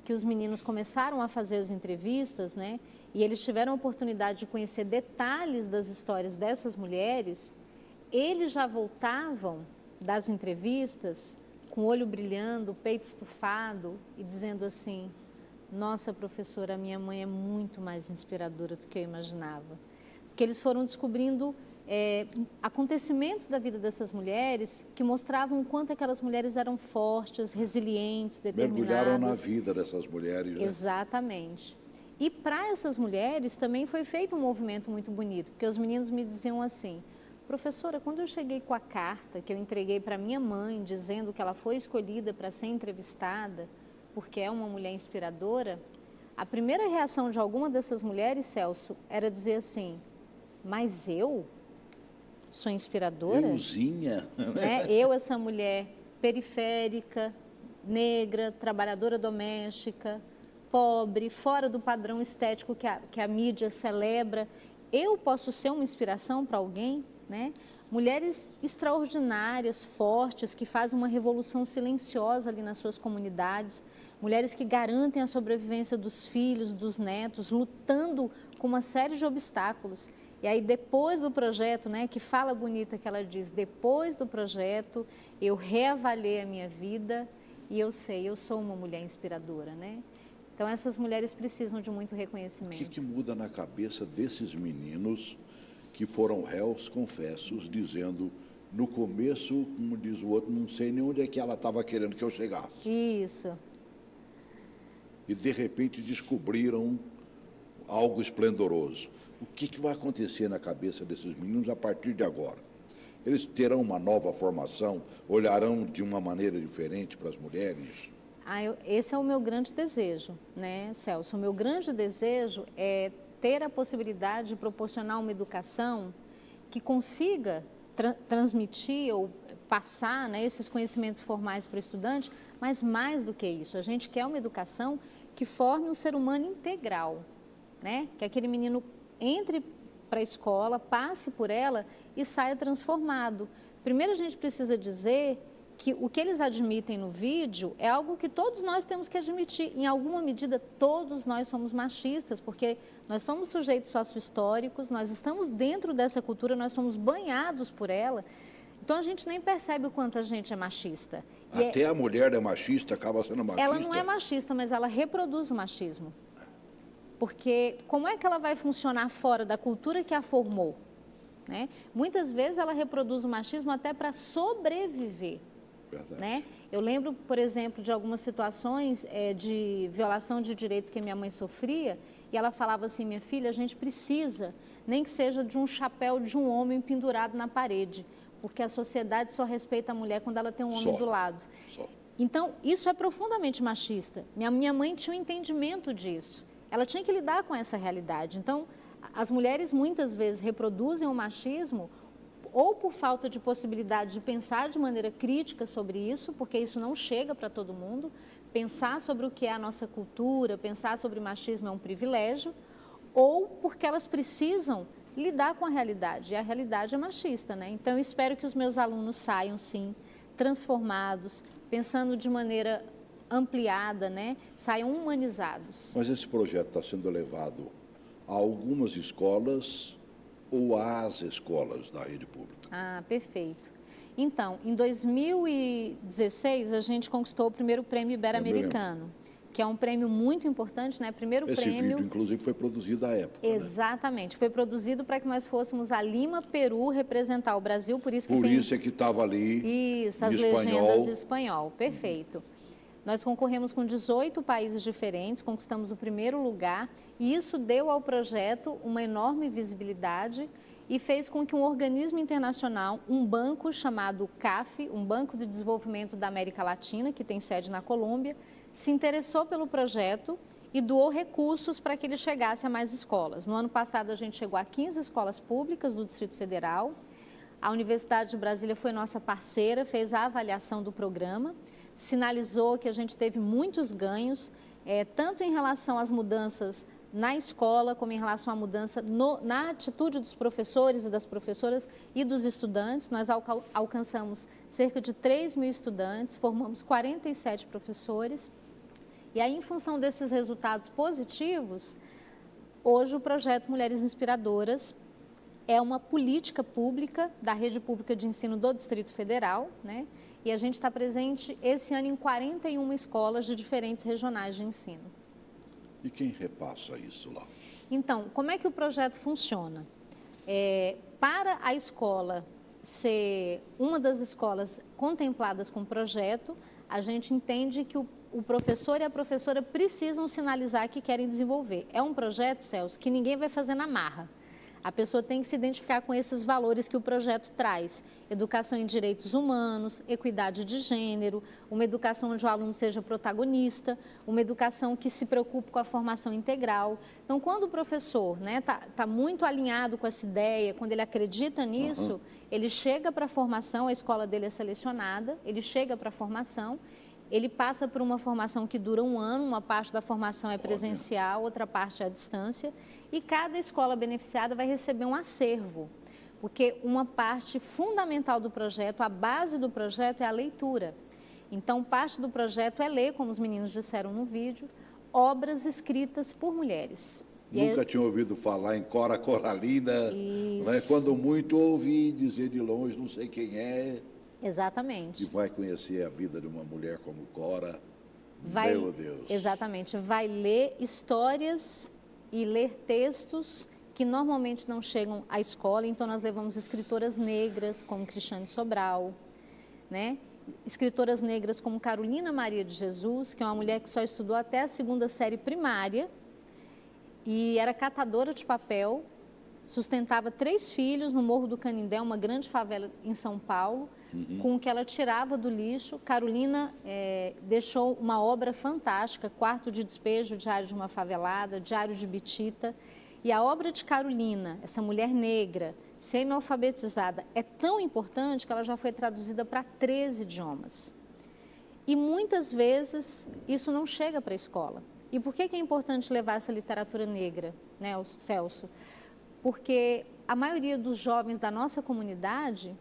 que os meninos começaram a fazer as entrevistas, né, e eles tiveram a oportunidade de conhecer detalhes das histórias dessas mulheres, eles já voltavam das entrevistas com o olho brilhando, o peito estufado e dizendo assim: nossa, professora, a minha mãe é muito mais inspiradora do que eu imaginava. Porque eles foram descobrindo acontecimentos da vida dessas mulheres que mostravam o quanto aquelas mulheres eram fortes, resilientes, determinadas. Mergulharam na vida dessas mulheres, né? Exatamente. E para essas mulheres também foi feito um movimento muito bonito, porque os meninos me diziam assim: professora, quando eu cheguei com a carta que eu entreguei para minha mãe, dizendo que ela foi escolhida para ser entrevistada, porque é uma mulher inspiradora, a primeira reação de alguma dessas mulheres, Celso, era dizer assim: mas eu sou inspiradora? Euzinha. Né? Eu, essa mulher periférica, negra, trabalhadora doméstica, pobre, fora do padrão estético que a mídia celebra, eu posso ser uma inspiração para alguém? Né? Mulheres extraordinárias, fortes, que fazem uma revolução silenciosa ali nas suas comunidades, mulheres que garantem a sobrevivência dos filhos, dos netos, lutando com uma série de obstáculos. E aí, depois do projeto, né, que fala bonita que ela diz: depois do projeto, eu reavaliei a minha vida e eu sei, eu sou uma mulher inspiradora, né? Então, essas mulheres precisam de muito reconhecimento. O que muda na cabeça desses meninos que foram réus confessos, dizendo, no começo, como diz o outro, não sei nem onde é que ela estava querendo que eu chegasse. Isso. E, de repente, descobriram algo esplendoroso. O que vai acontecer na cabeça desses meninos a partir de agora? Eles terão uma nova formação? Olharão de uma maneira diferente para as mulheres? Esse é o meu grande desejo, né, Celso? O meu grande desejo é ter a possibilidade de proporcionar uma educação que consiga transmitir ou passar, né, esses conhecimentos formais para o estudante, mas mais do que isso, a gente quer uma educação que forme um ser humano integral, né? Que aquele menino entre para a escola, passe por ela e saia transformado. Primeiro a gente precisa dizer que o que eles admitem no vídeo é algo que todos nós temos que admitir. Em alguma medida, todos nós somos machistas, porque nós somos sujeitos sociohistóricos, nós estamos dentro dessa cultura, nós somos banhados por ela, então a gente nem percebe o quanto a gente é machista. Até a mulher é machista, acaba sendo machista? Ela não é machista, mas ela reproduz o machismo. Porque como é que ela vai funcionar fora da cultura que a formou? Né? Muitas vezes ela reproduz o machismo até para sobreviver. Né? Eu lembro, por exemplo, de algumas situações de violação de direitos que minha mãe sofria, e ela falava assim: minha filha, a gente precisa, nem que seja de um chapéu de um homem pendurado na parede, porque a sociedade só respeita a mulher quando ela tem um homem do lado. Então, isso é profundamente machista. Minha mãe tinha um entendimento disso. Ela tinha que lidar com essa realidade. Então, as mulheres muitas vezes reproduzem o machismo ou por falta de possibilidade de pensar de maneira crítica sobre isso, porque isso não chega para todo mundo. Pensar sobre o que é a nossa cultura, pensar sobre machismo é um privilégio, ou porque elas precisam lidar com a realidade, e a realidade é machista, né? Então, eu espero que os meus alunos saiam, sim, transformados, pensando de maneira ampliada, né? Saiam humanizados. Mas esse projeto está sendo levado a algumas escolas ou às escolas da rede pública? Ah, perfeito. Então, em 2016, a gente conquistou o primeiro prêmio Ibero-Americano, que é um prêmio muito importante, né? Primeiro Esse prêmio... vídeo, inclusive, foi produzido à época. Exatamente. Né? Foi produzido para que nós fôssemos a Lima, Peru, representar o Brasil, por isso que isso é que estava ali. Isso, as legendas em espanhol. Perfeito. Nós concorremos com 18 países diferentes, conquistamos o primeiro lugar, e isso deu ao projeto uma enorme visibilidade e fez com que um organismo internacional, um banco chamado CAF, um Banco de Desenvolvimento da América Latina, que tem sede na Colômbia, se interessou pelo projeto e doou recursos para que ele chegasse a mais escolas. No ano passado, a gente chegou a 15 escolas públicas do Distrito Federal. A Universidade de Brasília foi nossa parceira, fez a avaliação do programa, sinalizou que a gente teve muitos ganhos, tanto em relação às mudanças na escola, como em relação à mudança na atitude dos professores e das professoras e dos estudantes. Nós alcançamos cerca de 3 mil estudantes, formamos 47 professores. E aí, em função desses resultados positivos, hoje o projeto Mulheres Inspiradoras é uma política pública da Rede Pública de Ensino do Distrito Federal, né? E a gente está presente esse ano em 41 escolas de diferentes regionais de ensino. E quem repassa isso lá? Então, como é que o projeto funciona? Para a escola ser uma das escolas contempladas com o projeto, a gente entende que o professor e a professora precisam sinalizar que querem desenvolver. É um projeto, Celso, que ninguém vai fazer na marra. A pessoa tem que se identificar com esses valores que o projeto traz. Educação em direitos humanos, equidade de gênero, uma educação onde o aluno seja protagonista, uma educação que se preocupe com a formação integral. Então, quando o professor tá muito alinhado com essa ideia, quando ele acredita nisso, ele chega para a formação, a escola dele é selecionada, ele chega para a formação, ele passa por uma formação que dura 1 ano, uma parte da formação é presencial, outra parte é à distância, e cada escola beneficiada vai receber um acervo, porque uma parte fundamental do projeto, a base do projeto é a leitura. Então, parte do projeto é ler, como os meninos disseram no vídeo, obras escritas por mulheres. Nunca tinha ouvido falar em Cora Coralina, né? Quando muito ouvi dizer de longe, não sei quem é. Exatamente. E vai conhecer a vida de uma mulher como Cora. Meu Deus. Exatamente. Vai ler histórias e ler textos que normalmente não chegam à escola. Então, nós levamos escritoras negras, como Cristiane Sobral, né? Escritoras negras como Carolina Maria de Jesus, que é uma mulher que só estudou até a 2ª série primária e era catadora de papel, sustentava 3 filhos no Morro do Canindé, uma grande favela em São Paulo, com o que ela tirava do lixo. Carolina deixou uma obra fantástica, Quarto de Despejo, Diário de uma Favelada, Diário de Bitita. E a obra de Carolina, essa mulher negra, semi-alfabetizada, é tão importante que ela já foi traduzida para 13 idiomas. E muitas vezes isso não chega para a escola. E por que é importante levar essa literatura negra, né, Celso? Porque a maioria dos jovens da nossa comunidade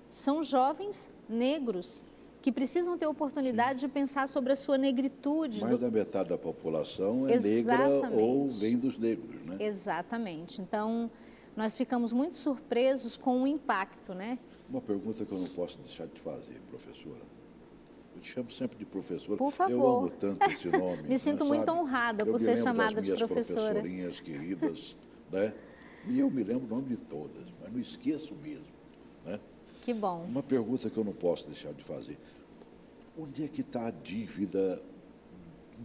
são jovens negros que precisam ter oportunidade de pensar sobre a sua negritude. Mais da metade da população é negra ou vem dos negros, né? Exatamente. Então, nós ficamos muito surpresos com o impacto, né? Uma pergunta que eu não posso deixar de fazer, professora. Eu te chamo sempre de professora. Por favor. Eu amo tanto esse nome. Me sinto muito honrada por ser chamada de professora. Eu me lembro das minhas professorinhas queridas, né? E eu me lembro o nome de todas, mas não esqueço mesmo, né? Que bom. Uma pergunta que eu não posso deixar de fazer. Onde é que está a dívida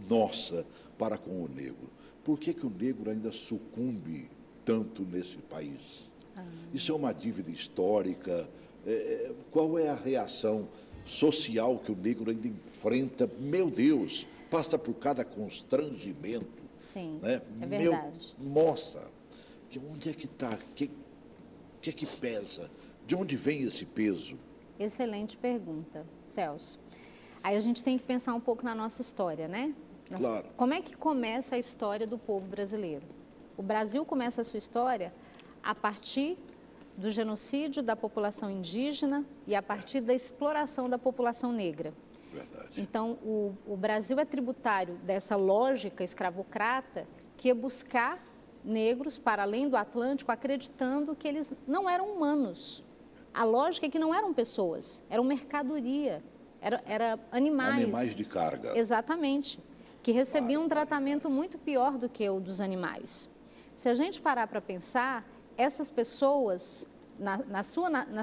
nossa para com o negro? Por que o negro ainda sucumbe tanto nesse país? Isso é uma dívida histórica? Qual é a reação social que o negro ainda enfrenta? Meu Deus, passa por cada constrangimento. Sim, né? É verdade. Nossa, onde é que está? O que é que pesa? De onde vem esse peso? Excelente pergunta, Celso. Aí a gente tem que pensar um pouco na nossa história, né? Claro. Como é que começa a história do povo brasileiro? O Brasil começa a sua história a partir do genocídio da população indígena e a partir da exploração da população negra. Verdade. Então, o Brasil é tributário dessa lógica escravocrata que é buscar negros para além do Atlântico, acreditando que eles não eram humanos. A lógica é que não eram pessoas, eram mercadoria, era animais. Animais de carga. Exatamente, que recebiam um tratamento muito pior do que o dos animais. Se a gente parar para pensar, essas pessoas, nas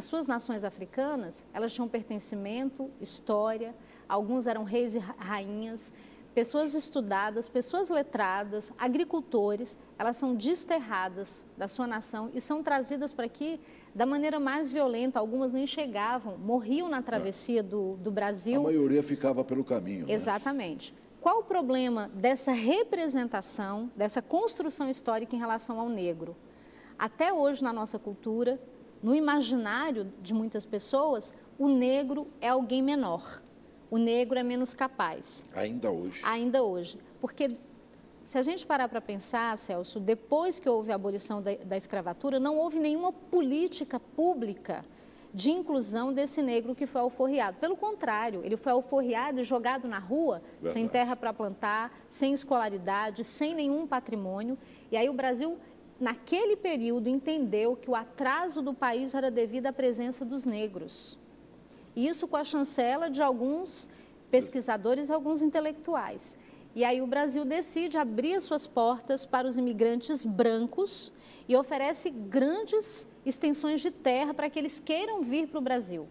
suas nações africanas, elas tinham pertencimento, história, alguns eram reis e rainhas, pessoas estudadas, pessoas letradas, agricultores, elas são desterradas da sua nação e são trazidas para aqui da maneira mais violenta. Algumas nem chegavam, morriam na travessia do Brasil. A maioria ficava pelo caminho. Exatamente. Né? Qual o problema dessa representação, dessa construção histórica em relação ao negro? Até hoje, na nossa cultura, no imaginário de muitas pessoas, o negro é alguém menor. O negro é menos capaz. Ainda hoje. Ainda hoje. Porque se a gente parar para pensar, Celso, depois que houve a abolição da escravatura, não houve nenhuma política pública de inclusão desse negro que foi alforriado. Pelo contrário, ele foi alforriado e jogado na rua, sem terra para plantar, sem escolaridade, sem nenhum patrimônio. E aí o Brasil, naquele período, entendeu que o atraso do país era devido à presença dos negros. Isso com a chancela de alguns pesquisadores e alguns intelectuais. E aí o Brasil decide abrir suas portas para os imigrantes brancos e oferece grandes extensões de terra para que eles queiram vir para o Brasil.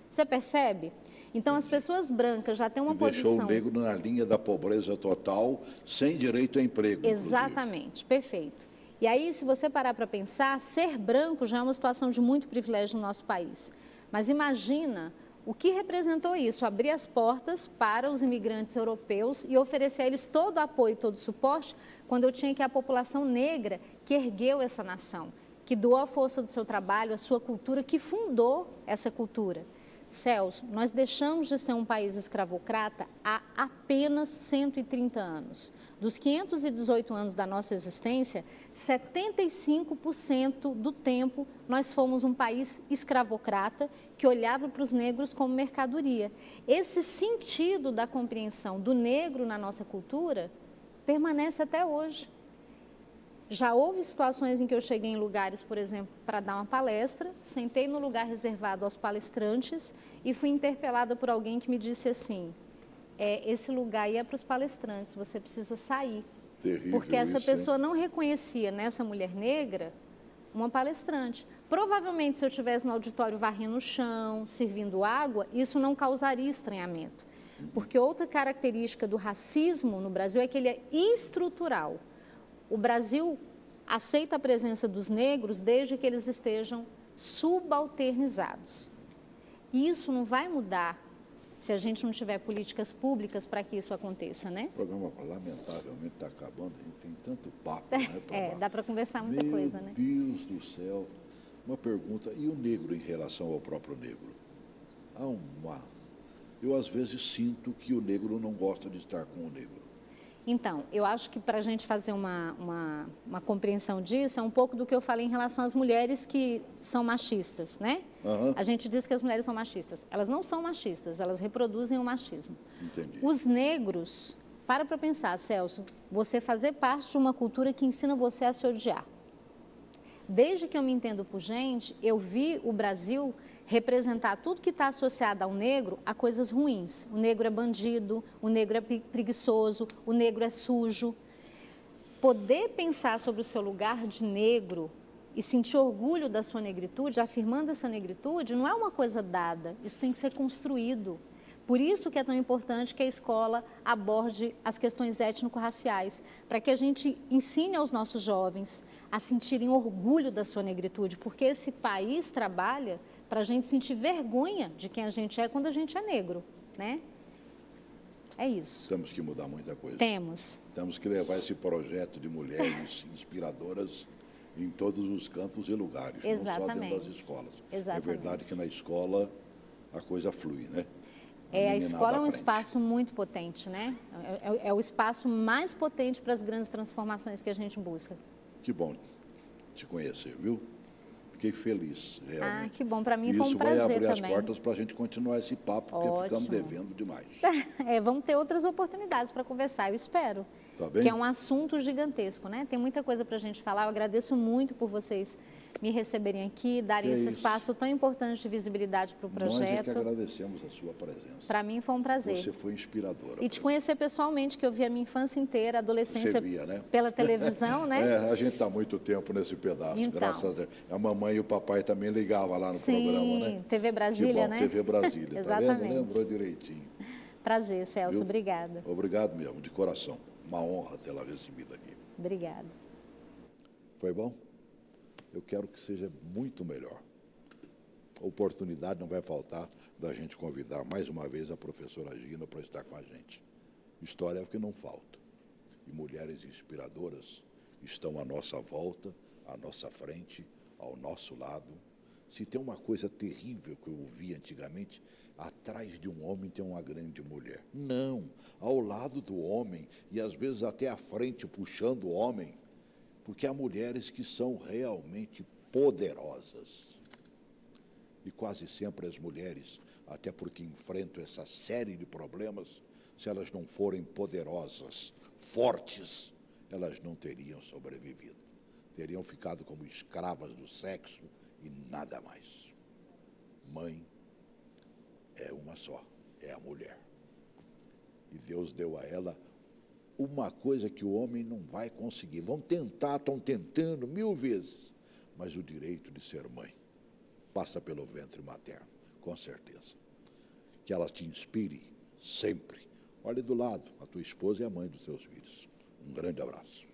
Você percebe? Então as pessoas brancas já têm uma posição... Deixou o negro na linha da pobreza total, sem direito a emprego. Exatamente, perfeito. E aí, se você parar para pensar, ser branco já é uma situação de muito privilégio no nosso país. Mas imagina... O que representou isso? Abrir as portas para os imigrantes europeus e oferecer a eles todo o apoio, todo o suporte, quando eu tinha que a população negra que ergueu essa nação, que doou a força do seu trabalho, a sua cultura, que fundou essa cultura. Celso, nós deixamos de ser um país escravocrata há apenas 130 anos. Dos 518 anos da nossa existência, 75% do tempo nós fomos um país escravocrata que olhava para os negros como mercadoria. Esse sentido da compreensão do negro na nossa cultura permanece até hoje. Já houve situações em que eu cheguei em lugares, por exemplo, para dar uma palestra, sentei no lugar reservado aos palestrantes e fui interpelada por alguém que me disse assim, esse lugar aí é para os palestrantes, você precisa sair. Terrível porque essa isso, pessoa não reconhecia nessa mulher negra uma palestrante. Provavelmente, se eu estivesse no auditório varrendo o chão, servindo água, isso não causaria estranhamento. Porque outra característica do racismo no Brasil é que ele é estrutural. O Brasil aceita a presença dos negros desde que eles estejam subalternizados. E isso não vai mudar se a gente não tiver políticas públicas para que isso aconteça, né? O programa, lamentavelmente, está acabando, a gente tem tanto papo, né? Dá para conversar muita coisa, né? Meu Deus do céu. Uma pergunta, e o negro em relação ao próprio negro? Eu, às vezes, sinto que o negro não gosta de estar com o negro. Então, eu acho que para a gente fazer uma compreensão disso, é um pouco do que eu falei em relação às mulheres que são machistas, né? A gente diz que as mulheres são machistas. Elas não são machistas, elas reproduzem o machismo. Entendi. Os negros, para pensar, Celso, você fazer parte de uma cultura que ensina você a se odiar. Desde que eu me entendo por gente, eu vi o Brasil representar tudo que está associado ao negro a coisas ruins. O negro é bandido, o negro é preguiçoso, o negro é sujo. Poder pensar sobre o seu lugar de negro e sentir orgulho da sua negritude, afirmando essa negritude, não é uma coisa dada, isso tem que ser construído. Por isso que é tão importante que a escola aborde as questões étnico-raciais, para que a gente ensine aos nossos jovens a sentirem orgulho da sua negritude, porque esse país trabalha para a gente sentir vergonha de quem a gente é quando a gente é negro, né? É isso. Temos que mudar muita coisa. Temos. Temos que levar esse projeto de mulheres inspiradoras em todos os cantos e lugares, Exatamente. não só dentro das escolas. Exatamente. É verdade que na escola a coisa flui, né? A escola é um espaço muito potente, né? É o espaço mais potente para as grandes transformações que a gente busca. Que bom te conhecer, viu? Fiquei feliz, realmente. Que bom. Para mim foi um prazer também. Isso vai abrir as portas para a gente continuar esse papo, porque Ótimo. ficamos devendo demais. Vamos ter outras oportunidades para conversar, eu espero. Tá bem? Que é um assunto gigantesco, né? Tem muita coisa para a gente falar. Eu agradeço muito por vocês me receberem aqui, darem esse espaço tão importante de visibilidade para o projeto. Nós é que agradecemos a sua presença. Para mim foi um prazer. Você foi inspiradora. E te conhecer pessoalmente, que eu vi a minha infância inteira, adolescência, Você via, né? pela televisão, né? A gente está há muito tempo nesse pedaço, Então. graças a Deus. A mamãe e o papai também ligavam lá no Sim, programa, né? TV Brasília, que bom, né? TV Brasília, Exatamente. Tá vendo? Lembrou direitinho. Prazer, Celso, Viu? obrigada. Obrigado mesmo, de coração. Uma honra tê-la recebido aqui. Obrigada. Foi bom? Eu quero que seja muito melhor. A oportunidade não vai faltar da gente convidar mais uma vez a professora Gina para estar com a gente. História é o que não falta. E mulheres inspiradoras estão à nossa volta, à nossa frente, ao nosso lado, Se tem uma coisa terrível que eu ouvi antigamente, atrás de um homem tem uma grande mulher. Não, ao lado do homem e às vezes até à frente puxando o homem, porque há mulheres que são realmente poderosas. E quase sempre as mulheres, até porque enfrentam essa série de problemas, se elas não forem poderosas, fortes, elas não teriam sobrevivido. Teriam ficado como escravas do sexo e nada mais. Mãe é uma só, é a mulher. E Deus deu a ela uma coisa que o homem não vai conseguir. Vão tentar, estão tentando 1000 vezes, mas o direito de ser mãe passa pelo ventre materno, com certeza. Que ela te inspire sempre. Olhe do lado, a tua esposa é a mãe dos teus filhos. Um grande abraço.